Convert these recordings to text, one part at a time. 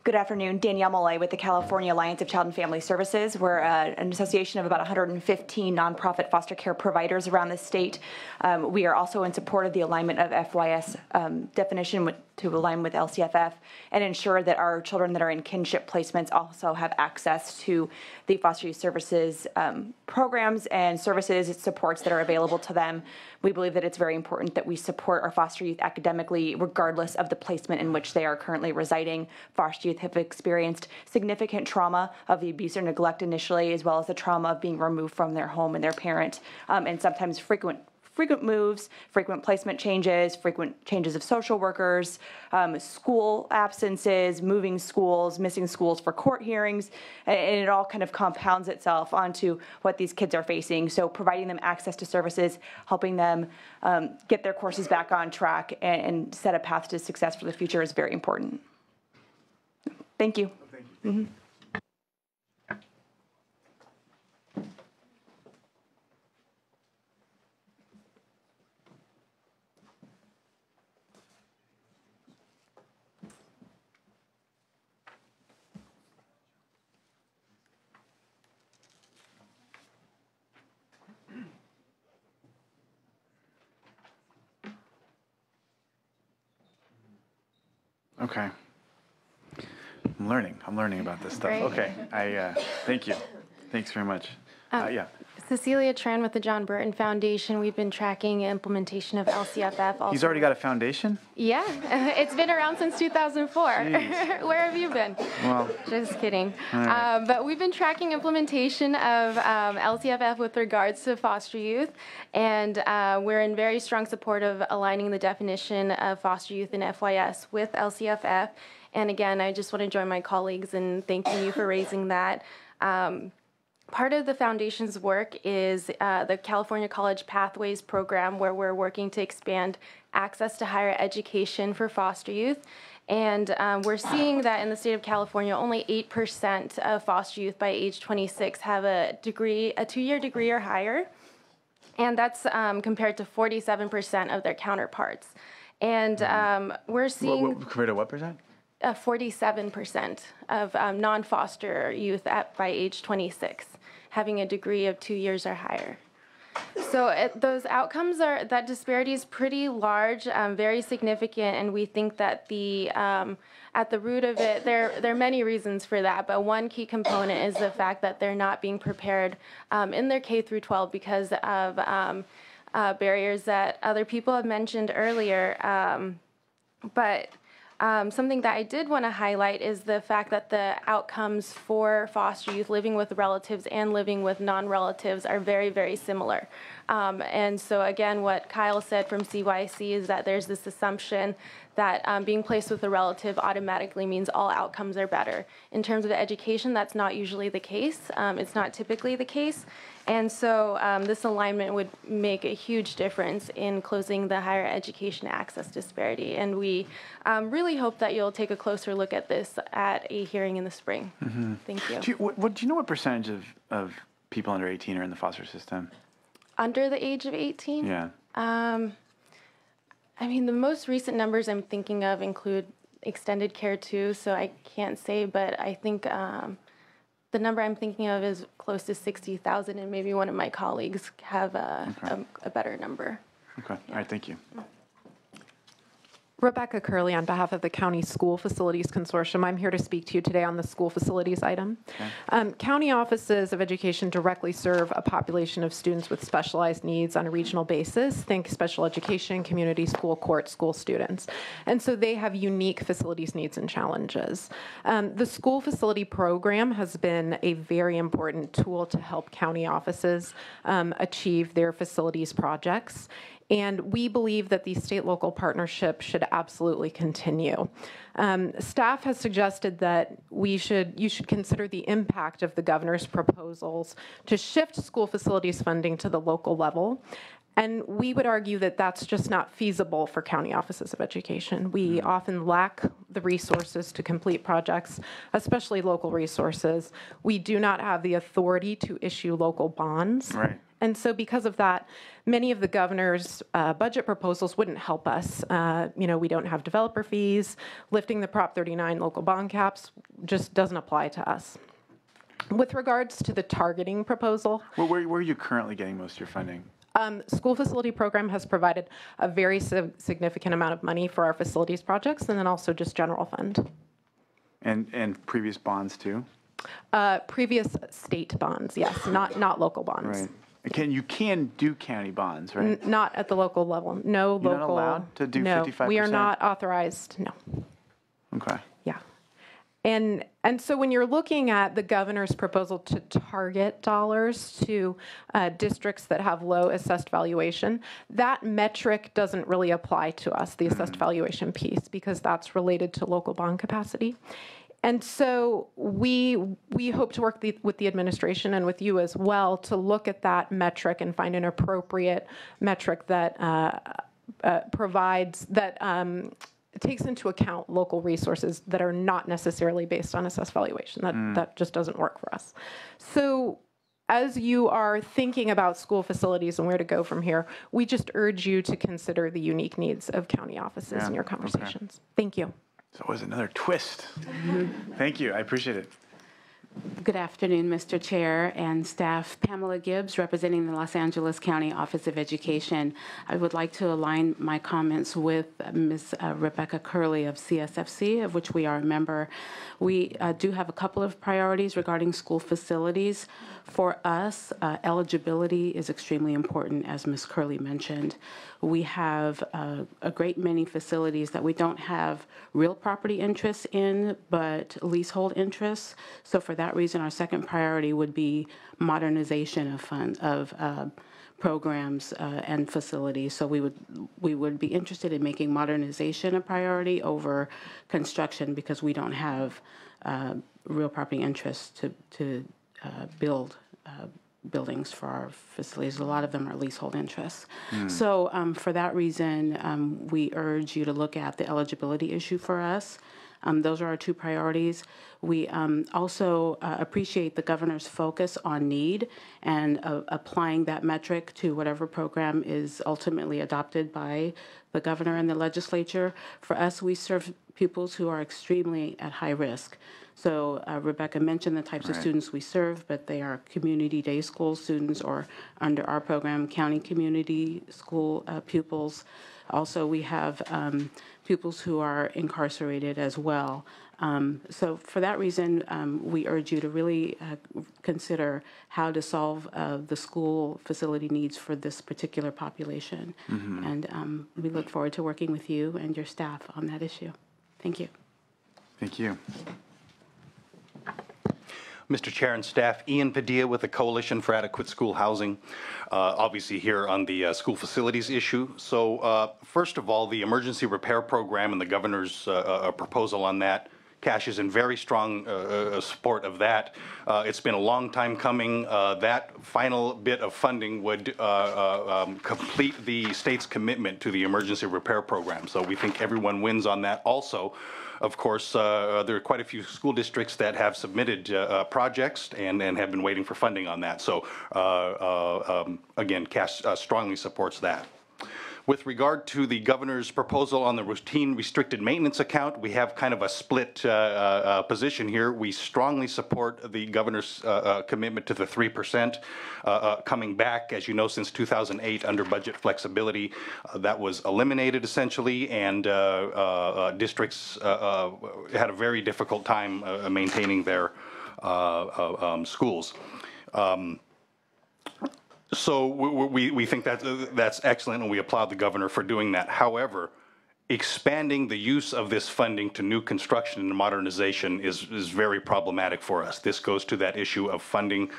Good afternoon. Danielle Molay with the California Alliance of Child and Family Services. We're an association of about 115 nonprofit foster care providers around the state. We are also in support of the alignment of FYS definition to align with LCFF and ensure that our children that are in kinship placements also have access to the foster youth services programs and services and supports that are available to them. We believe that it's very important that we support our foster youth academically regardless of the placement in which they are currently residing. Foster youth have experienced significant trauma of the abuse or neglect initially, as well as the trauma of being removed from their home and their parent, and sometimes frequent moves, frequent placement changes, frequent changes of social workers, school absences, moving schools, missing schools for court hearings, and it all kind of compounds itself onto what these kids are facing. So providing them access to services, helping them get their courses back on track and set a path to success for the future is very important. Thank you. Thank you. Mm-hmm. Okay. I'm learning about this stuff. Great. Okay. Thank you. Thanks very much. Yeah. Cecilia Tran with the John Burton Foundation. We've been tracking implementation of LCFF. Also. He's already got a foundation? Yeah. It's been around since 2004. Where have you been? Well. Just kidding. Right. But we've been tracking implementation of LCFF with regards to foster youth. And we're in very strong support of aligning the definition of foster youth in FYS with LCFF. And again, I just want to join my colleagues in thanking you for raising that. Part of the foundation's work is the California College Pathways program, where we're working to expand access to higher education for foster youth. And we're seeing that in the state of California, only 8% of foster youth by age 26 have a degree, a 2-year degree or higher. And that's compared to 47% of their counterparts. And we're seeing... Compared to what percent? 47% of non-foster youth by age 26 having a degree of 2 years or higher. So those outcomes that disparity is pretty large, very significant, and we think that at the root of it, there are many reasons for that, but one key component is the fact that they're not being prepared in their K through 12 because of barriers that other people have mentioned earlier. Something that I did want to highlight is the fact that the outcomes for foster youth living with relatives and living with non-relatives are very, very similar. And so again, what Kyle said from CYC is that there's this assumption that being placed with a relative automatically means all outcomes are better. In terms of education, that's not usually the case. It's not typically the case. And so this alignment would make a huge difference in closing the higher education access disparity. And we really hope that you'll take a closer look at this at a hearing in the spring. Mm-hmm. Thank you. Do you know what percentage of people under 18 are in the foster system? Under the age of 18? Yeah. I mean, the most recent numbers I'm thinking of include extended care too, so I can't say, but I think the number I'm thinking of is close to 60,000, and maybe one of my colleagues have a better number. Okay. Yeah. All right. Thank you. Rebecca Curley on behalf of the County School Facilities Consortium. I'm here to speak to you today on the school facilities item. Okay. County offices of education directly serve a population of students with specialized needs on a regional basis. Think special education, community school, court school students. And so they have unique facilities needs and challenges. The school facility program has been a very important tool to help county offices achieve their facilities projects. And we believe that the state-local partnership should absolutely continue. Staff has suggested that you should consider the impact of the governor's proposals to shift school facilities funding to the local level. And we would argue that that's just not feasible for county offices of education. We often lack the resources to complete projects, especially local resources. We do not have the authority to issue local bonds. Right. And so because of that, many of the governor's budget proposals wouldn't help us. We don't have developer fees. Lifting the Prop 39 local bond caps just doesn't apply to us. With regards to the targeting proposal, Where are you currently getting most of your funding? School facility program has provided a very significant amount of money for our facilities projects, and then also just general fund. And previous bonds too? Previous state bonds, yes, not local bonds. Right. You can do county bonds, right? Not at the local level. No You're local. not allowed to do no, 55%? we are not authorized. No. Okay. Yeah. And so when you're looking at the governor's proposal to target dollars to districts that have low assessed valuation, that metric doesn't really apply to us, the assessed valuation piece, because that's related to local bond capacity. And so we hope to work with the administration and with you as well to look at that metric and find an appropriate metric that provides that takes into account local resources that are not necessarily based on assessed valuation. That just doesn't work for us. So as you are thinking about school facilities and where to go from here, we just urge you to consider the unique needs of county offices in your conversations. Okay. Thank you. So it was another twist. Thank you. I appreciate it. Good afternoon, Mr. Chair and staff. Pamela Gibbs, representing the Los Angeles County Office of Education. I would like to align my comments with Ms. Rebecca Curley of CSFC, of which we are a member. We do have a couple of priorities regarding school facilities. For us, eligibility is extremely important, as Ms. Curley mentioned. We have a great many facilities that we don't have real property interests in, but leasehold interests. So for that reason, our second priority would be modernization of programs and facilities. So we would be interested in making modernization a priority over construction, because we don't have real property interests to build buildings for our facilities. A lot of them are leasehold interests. So for that reason, we urge you to look at the eligibility issue for us. Those are our two priorities. We also appreciate the governor's focus on need and applying that metric to whatever program is ultimately adopted by the governor and the legislature. For us, we serve pupils who are extremely at high risk. So Rebecca mentioned the types of students we serve, but they are community day school students, or under our program, county community school pupils. Also, we have pupils who are incarcerated as well. So for that reason, we urge you to really consider how to solve the school facility needs for this particular population. And we look forward to working with you and your staff on that issue. Thank you. Thank you. Mr. Chair and staff, Ian Padilla with the Coalition for Adequate School Housing, obviously here on the school facilities issue. So first of all, the emergency repair program and the governor's proposal on that, Cash is in very strong support of that. It's been a long time coming. That final bit of funding would complete the state's commitment to the emergency repair program. So we think everyone wins on that. Also, of course, there are quite a few school districts that have submitted projects and have been waiting for funding on that. So again, Cash strongly supports that. With regard to the governor's proposal on the routine restricted maintenance account, we have kind of a split position here. We strongly support the governor's commitment to the 3% coming back. As you know, since 2008, under budget flexibility, that was eliminated essentially, and districts had a very difficult time maintaining their schools. So we think that's excellent, and we applaud the governor for doing that. However, expanding the use of this funding to new construction and modernization is very problematic for us. This goes to that issue of funding.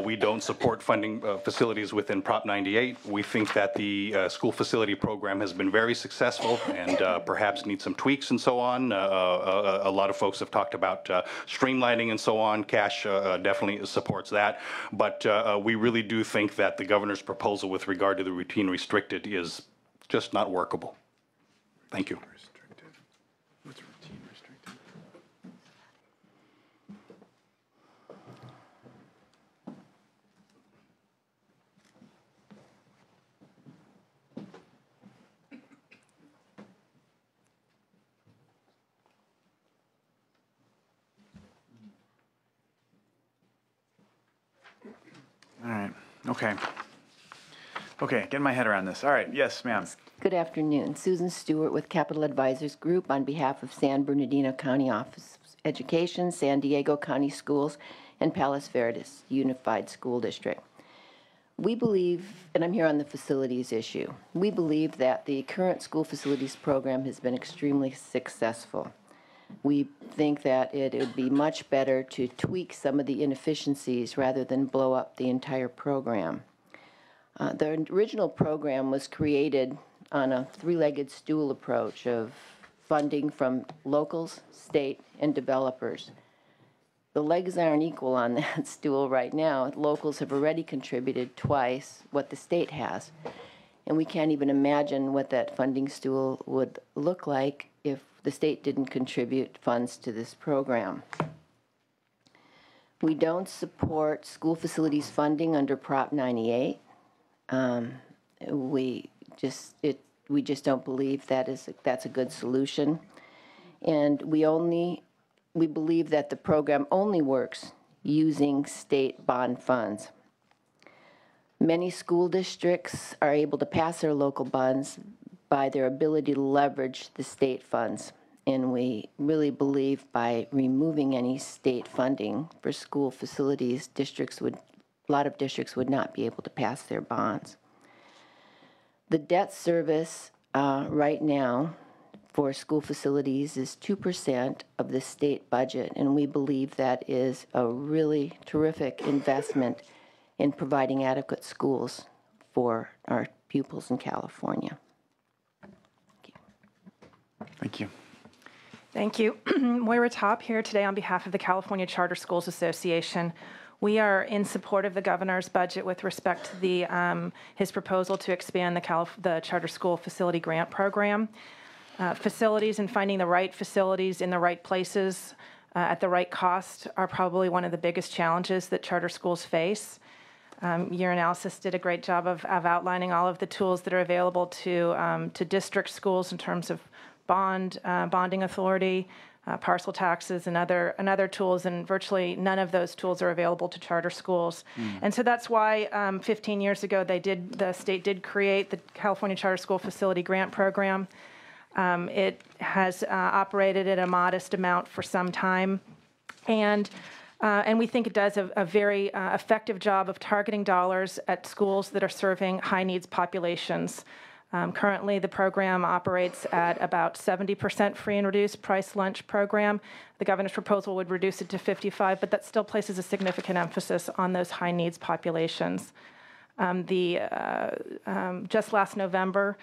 We don't support funding facilities within Prop 98. We think that the school facility program has been very successful and perhaps needs some tweaks and so on. A lot of folks have talked about streamlining and so on. Cash definitely supports that. But we really do think that the governor's proposal with regard to the routine restricted is just not workable. Thank you. Restricted. What's routine restricted? Okay. Okay, getting my head around this. All right, yes, ma'am. Good afternoon. Susan Stewart with Capital Advisors Group on behalf of San Bernardino County Office of Education, San Diego County Schools, and Palos Verdes Unified School District. We believe, and I'm here on the facilities issue, we believe that the current school facilities program has been extremely successful. We think that it would be much better to tweak some of the inefficiencies rather than blow up the entire program. The original program was created on a three-legged stool approach of funding from locals, state, and developers. The legs aren't equal on that stool right now. Locals have already contributed twice what the state has. And we can't even imagine what that funding stool would look like if the state didn't contribute funds to this program. We don't support school facilities funding under Prop 98. We just don't believe that's a good solution. And we believe that the program only works using state bond funds. Many school districts are able to pass their local bonds by their ability to leverage the state funds. And we really believe by removing any state funding for school facilities, a lot of districts would not be able to pass their bonds. The debt service right now for school facilities is 2% of the state budget, and we believe that is a really terrific investment in providing adequate schools for our pupils in California. Thank you. Thank you. Moira Top here today on behalf of the California Charter Schools Association. We are in support of the governor's budget with respect to his proposal to expand the Charter School Facility Grant Program. Facilities and finding the right facilities in the right places at the right cost are probably one of the biggest challenges that charter schools face. Your analysis did a great job of outlining all of the tools that are available to district schools in terms of bonding authority, parcel taxes, and other tools, and virtually none of those tools are available to charter schools. And so that's why 15 years ago the state did create the California Charter School Facility Grant Program. It has operated at a modest amount for some time, and we think it does a very effective job of targeting dollars at schools that are serving high-needs populations. Currently, the program operates at about 70% free and reduced price lunch program. The governor's proposal would reduce it to 55%, but that still places a significant emphasis on those high-needs populations. Just last November,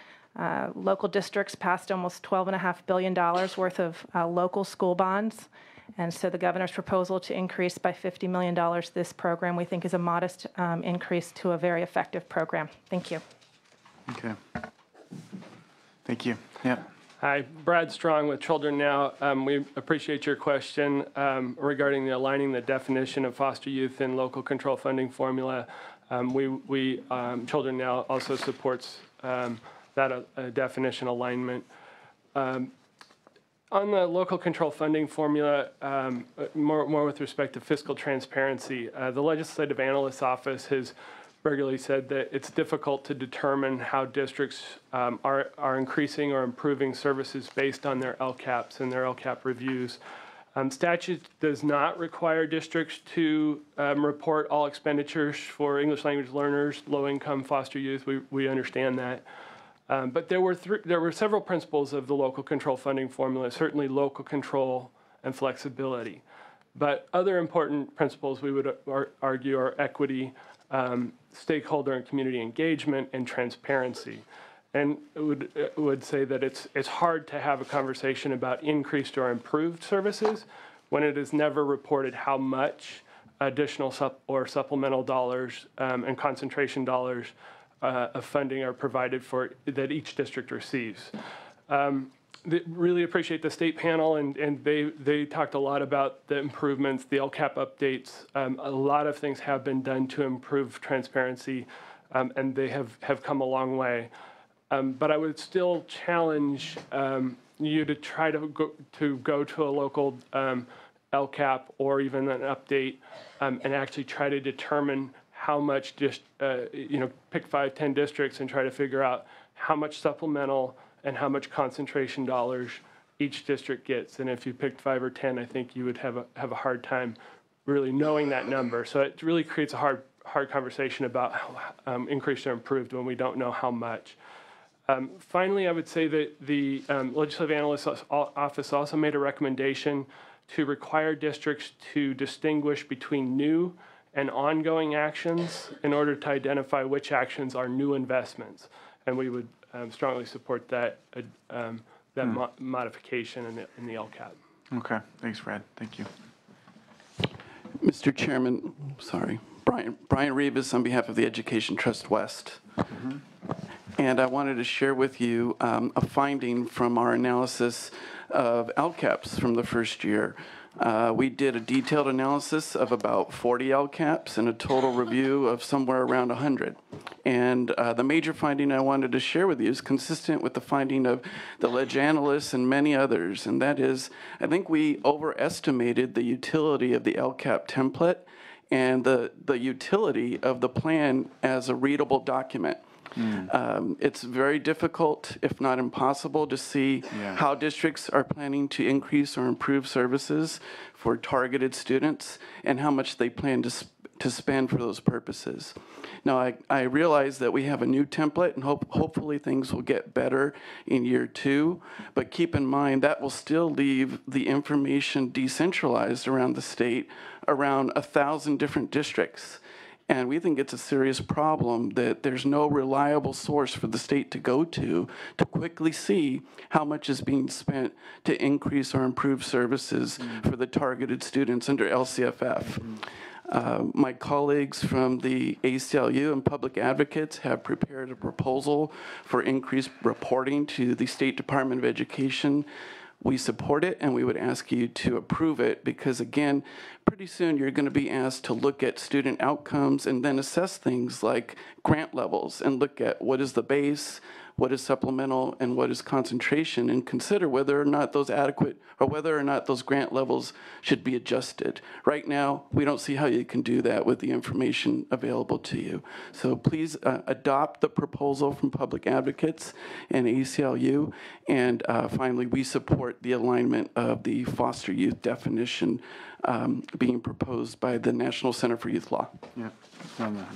local districts passed almost $12.5 billion worth of local school bonds. And so the governor's proposal to increase by $50 million this program, we think, is a modest increase to a very effective program. Thank you. Okay. Thank you. Yeah. Hi, Brad Strong with Children Now. We appreciate your question regarding aligning the definition of foster youth in local control funding formula. Children Now also supports that definition alignment. On the local control funding formula, more with respect to fiscal transparency, the Legislative Analyst's Office has regularly said that it's difficult to determine how districts are increasing or improving services based on their LCAPs and their LCAP reviews. Statute does not require districts to report all expenditures for English language learners, low-income foster youth. We understand that. But there were several principles of the local control funding formula, certainly local control and flexibility. But other important principles we would argue are equity, stakeholder and community engagement, and transparency. And would say that it's hard to have a conversation about increased or improved services when it is never reported how much additional or supplemental dollars and concentration dollars of funding are provided for that each district receives. Really appreciate the state panel, and they talked a lot about the improvements, the LCAP updates. A lot of things have been done to improve transparency, and they have come a long way. But I would still challenge you to try to go to a local LCAP or even an update and actually try to determine how much just, pick 5, 10 districts and try to figure out how much supplemental and how much concentration dollars each district gets. And if you picked 5 or 10, I think you would have a hard time really knowing that number. So it really creates a hard conversation about how increased or improved when we don't know how much. Finally, I would say that the Legislative Analyst's Office also made a recommendation to require districts to distinguish between new and ongoing actions in order to identify which actions are new investments. And we would strongly support that modification in the LCAP. Okay, thanks, Brad. Thank you. Mr. Chairman, sorry, Brian Rivas on behalf of the Education Trust West. And I wanted to share with you a finding from our analysis of LCAPs from the first year. We did a detailed analysis of about 40 LCAPs and a total review of somewhere around 100. And the major finding I wanted to share with you is consistent with the finding of the ledge analysts and many others, and that is, I think we overestimated the utility of the LCAP template and the utility of the plan as a readable document. It's very difficult, if not impossible, to see how districts are planning to increase or improve services for targeted students and how much they plan to spend for those purposes. Now, I realize that we have a new template, and hopefully things will get better in year 2, but keep in mind that will still leave the information decentralized around the state, around 1,000 different districts. And we think it's a serious problem that there's no reliable source for the state to go to quickly see how much is being spent to increase or improve services for the targeted students under LCFF. My colleagues from the ACLU and public advocates have prepared a proposal for increased reporting to the State Department of Education. We support it, and we would ask you to approve it because, again, pretty soon you're going to be asked to look at student outcomes and then assess things like grant levels and look at what is the base, what is supplemental, and what is concentration, and consider whether or not those adequate or whether or not those grant levels should be adjusted. Right now, we don't see how you can do that with the information available to you. So please adopt the proposal from public advocates and ACLU. And finally, we support the alignment of the foster youth definition being proposed by the National Center for Youth Law. Yeah,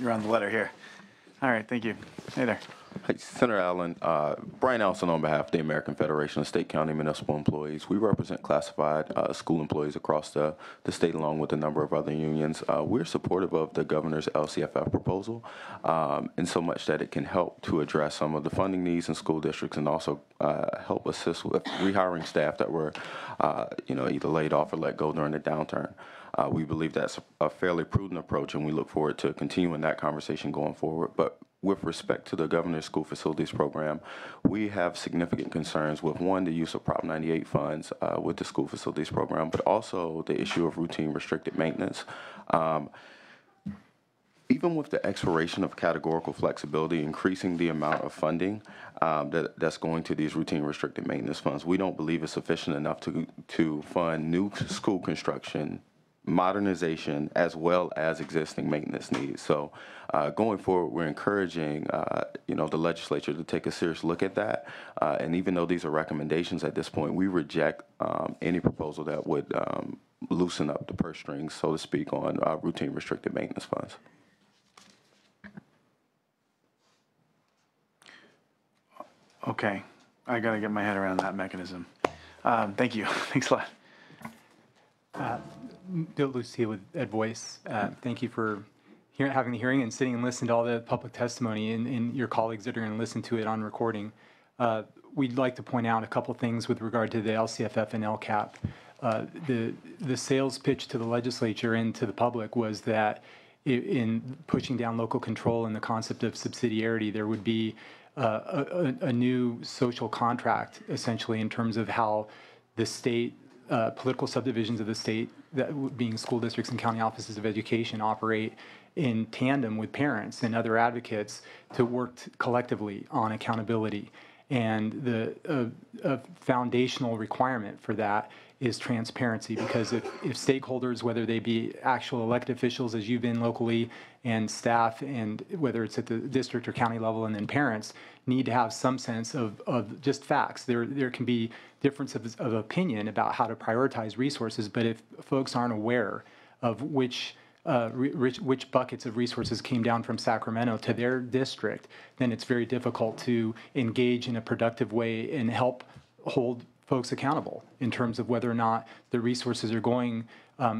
you're on the letter here. All right, thank you. Hey there. Hey, Senator Allen, Brian Allison on behalf of the American Federation of State, County, Municipal Employees. We represent classified school employees across the state along with a number of other unions. We're supportive of the governor's LCFF proposal in so much that it can help to address some of the funding needs in school districts and also help assist with rehiring staff that were either laid off or let go during the downturn. We believe that's a fairly prudent approach, and we look forward to continuing that conversation going forward. But with respect to the Governor's School Facilities Program, we have significant concerns with, one, the use of Prop 98 funds with the School Facilities Program, but also the issue of routine restricted maintenance. Even with the expiration of categorical flexibility, increasing the amount of funding that's going to these routine restricted maintenance funds, we don't believe is sufficient enough to fund new school construction, modernization, as well as existing maintenance needs. So going forward, we're encouraging the legislature to take a serious look at that. And even though these are recommendations at this point, we reject any proposal that would loosen up the purse strings, so to speak, on routine restricted maintenance funds. Okay, I got to get my head around that mechanism. Thank you. Thanks a lot. Bill Lucia with Ed Voice. Thank you for having the hearing and sitting and listening to all the public testimony and your colleagues that are going to listen to it on recording. We'd like to point out a couple things with regard to the LCFF and LCAP. The sales pitch to the legislature and to the public was that in pushing down local control and the concept of subsidiarity, there would be a new social contract, essentially, in terms of how the state, political subdivisions of the state, that being school districts and county offices of education, operate in tandem with parents and other advocates to work collectively on accountability. And a foundational requirement for that is transparency, because if stakeholders, whether they be actual elected officials as you've been locally and staff, and whether it's at the district or county level, and then parents, need to have some sense of just facts. There can be difference of opinion about how to prioritize resources, but if folks aren't aware of which buckets of resources came down from Sacramento to their district, then it's very difficult to engage in a productive way and help hold folks accountable in terms of whether or not the resources are going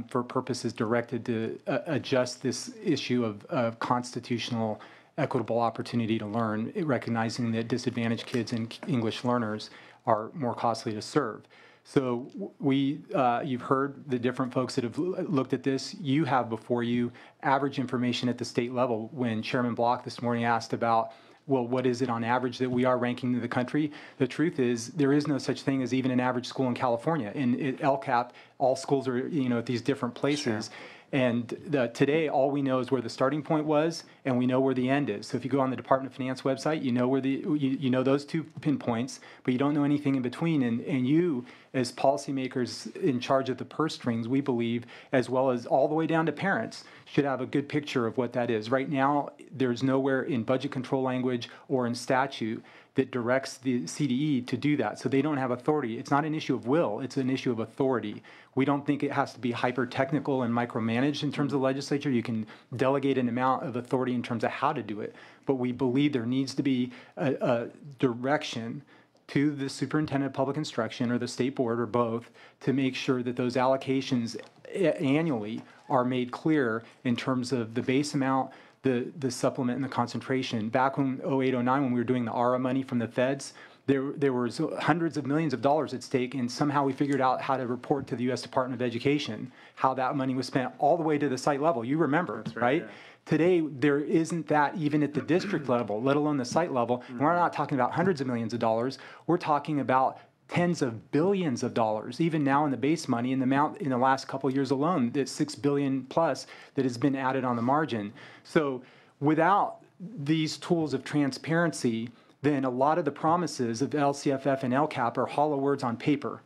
for purposes directed to adjust this issue of constitutional equitable opportunity to learn, recognizing that disadvantaged kids and English learners are more costly to serve. So you've heard the different folks that have looked at this. You have before you average information at the state level. When Chairman Block this morning asked about, well, what is it on average that we are ranking in the country? The truth is there is no such thing as even an average school in California. And at LCAP, all schools are at these different places. Sure. And today, all we know is where the starting point was, and we know where the end is. So if you go on the Department of Finance website, you know where you know those 2 pinpoints, but you don't know anything in between. And you, as policymakers in charge of the purse strings, we believe, as well as all the way down to parents, should have a good picture of what that is. Right now, there's nowhere in budget control language or in statute that directs the CDE to do that. So they don't have authority. It's not an issue of will, it's an issue of authority. We don't think it has to be hyper-technical and micromanaged in terms of the legislature. You can delegate an amount of authority in terms of how to do it. But we believe there needs to be a direction to the superintendent of public instruction or the state board or both to make sure that those allocations annually are made clear in terms of the base amount, the supplement, and the concentration. Back when 08, 09, when we were doing the ARA money from the feds, there was hundreds of millions of dollars at stake, and somehow we figured out how to report to the U.S. Department of Education how that money was spent all the way to the site level. You remember, that's right? Yeah. Today, there isn't that even at the district level, let alone the site level. And we're not talking about hundreds of millions of dollars. We're talking about tens of billions of dollars, even now in the base money, and the amount in the last couple of years alone, that $6 billion plus that has been added on the margin. So without these tools of transparency, then a lot of the promises of LCFF and LCAP are hollow words on paper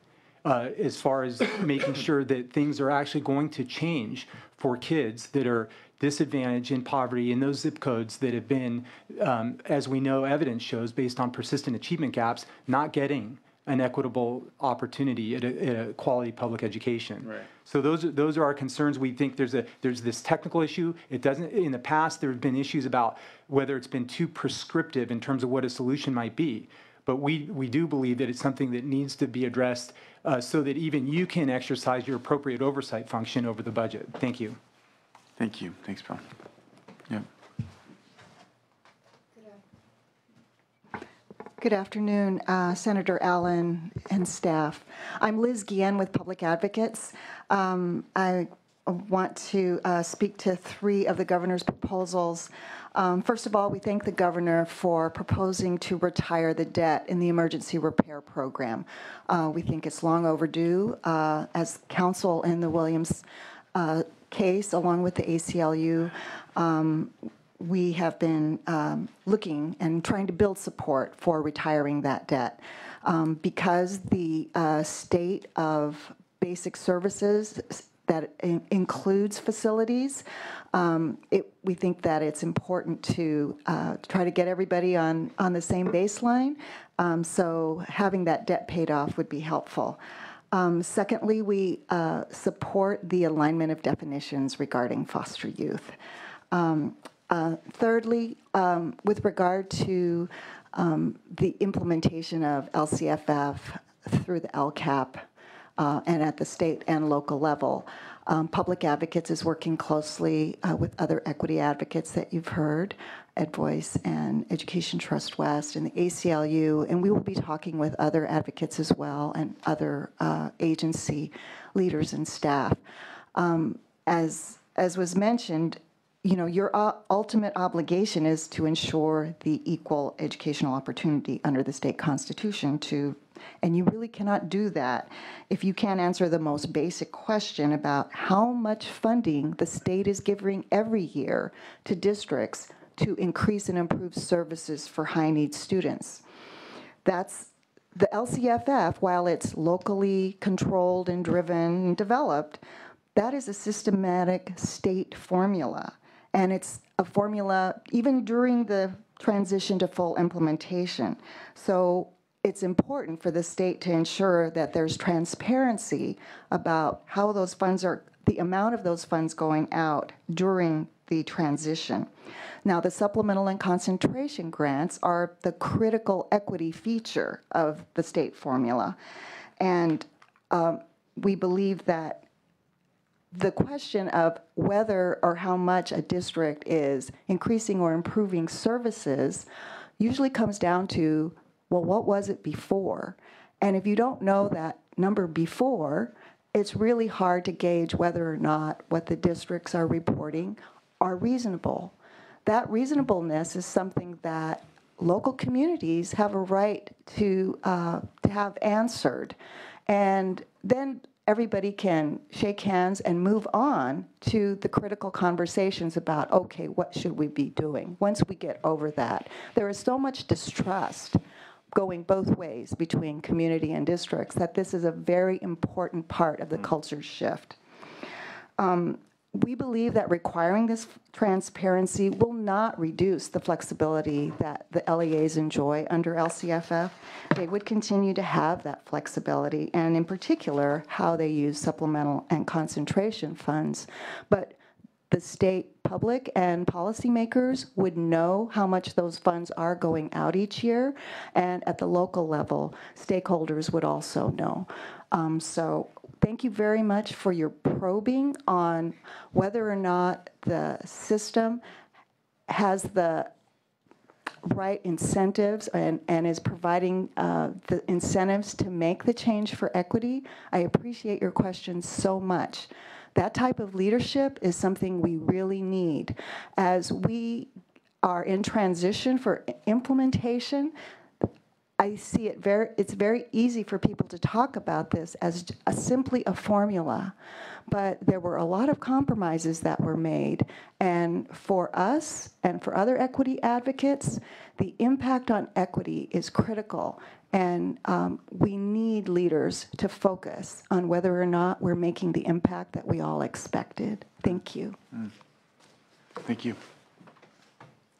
as far as making sure that things are actually going to change for kids that are disadvantaged, in poverty, in those zip codes that have been, as we know, evidence shows, based on persistent achievement gaps, not getting an equitable opportunity at a quality public education. Right. So those are our concerns. We think there's this technical issue. It doesn't. In the past, there have been issues about whether it's been too prescriptive in terms of what a solution might be. But we do believe that it's something that needs to be addressed so that even you can exercise your appropriate oversight function over the budget. Thank you. Thank you. Thanks, Bill. Yeah. Good afternoon, Senator Allen and staff. I'm Liz Guillen with Public Advocates. I want to speak to 3 of the governor's proposals. First of all, we thank the governor for proposing to retire the debt in the emergency repair program. We think it's long overdue. As counsel in the Williams case, along with the ACLU, we have been looking and trying to build support for retiring that debt. Because the state of basic services that includes facilities, we think that it's important to try to get everybody on the same baseline. So having that debt paid off would be helpful. Secondly, we support the alignment of definitions regarding foster youth. Thirdly, with regard to the implementation of LCFF through the LCAP and at the state and local level, Public Advocates is working closely with other equity advocates that you've heard, EdVoice and Education Trust West and the ACLU, and we will be talking with other advocates as well and other agency leaders and staff. As was mentioned, your ultimate obligation is to ensure the equal educational opportunity under the state constitution and you really cannot do that if you can't answer the most basic question about how much funding the state is giving every year to districts to increase and improve services for high-need students. That's the LCFF, while it's locally controlled and driven and developed, that is a systematic state formula. And it's a formula even during the transition to full implementation. So it's important for the state to ensure that there's transparency about how those funds are, the amount of those funds going out during the transition. Now, the supplemental and concentration grants are the critical equity feature of the state formula. And we believe that the question of whether or how much a district is increasing or improving services usually comes down to, well, what was it before? And if you don't know that number before, it's really hard to gauge whether or not what the districts are reporting are reasonable. That reasonableness is something that local communities have a right to have answered. And then everybody can shake hands and move on to the critical conversations about, okay, what should we be doing? Once we get over that, there is so much distrust going both ways between community and districts that this is a very important part of the culture shift. We believe that requiring this transparency will not reduce the flexibility that the LEAs enjoy under LCFF. They would continue to have that flexibility, and in particular, how they use supplemental and concentration funds. But the state public and policymakers would know how much those funds are going out each year, and at the local level, stakeholders would also know. So thank you very much for your probing on whether or not the system has the right incentives and is providing the incentives to make the change for equity. I appreciate your questions so much. That type of leadership is something we really need. As we are in transition for implementation, I see it's very easy for people to talk about this as simply a formula, but there were a lot of compromises that were made. And for us and for other equity advocates, the impact on equity is critical. And we need leaders to focus on whether or not we're making the impact that we all expected. Thank you. Thank you.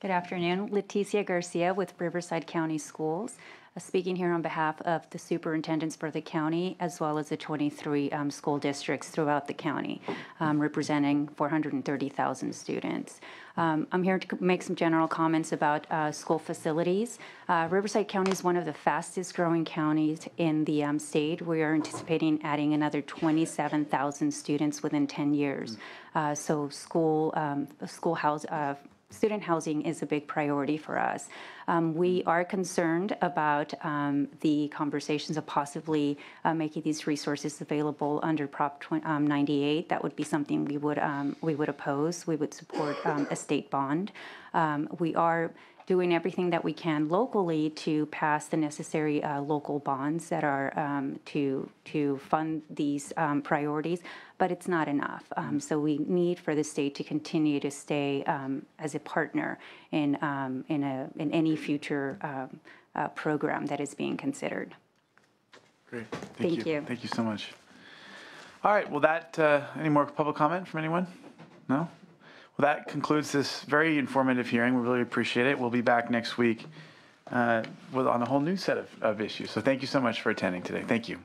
Good afternoon. Leticia Garcia with Riverside County Schools, speaking here on behalf of the superintendents for the county, as well as the 23 school districts throughout the county, representing 430,000 students. I'm here to make some general comments about school facilities. Riverside County is one of the fastest growing counties in the state. We are anticipating adding another 27,000 students within 10 years. So student housing is a big priority for us. We are concerned about the conversations of possibly making these resources available under Prop 98. That would be something we would oppose. We would support a state bond. We are doing everything that we can locally to pass the necessary local bonds that are to fund these priorities, but it's not enough. So we need for the state to continue to stay as a partner in any future program that is being considered. Great. Thank you. Thank you so much. All right. Well, any more public comment from anyone? No? Well, that concludes this very informative hearing. We really appreciate it. We'll be back next week on a whole new set of issues. So thank you so much for attending today. Thank you.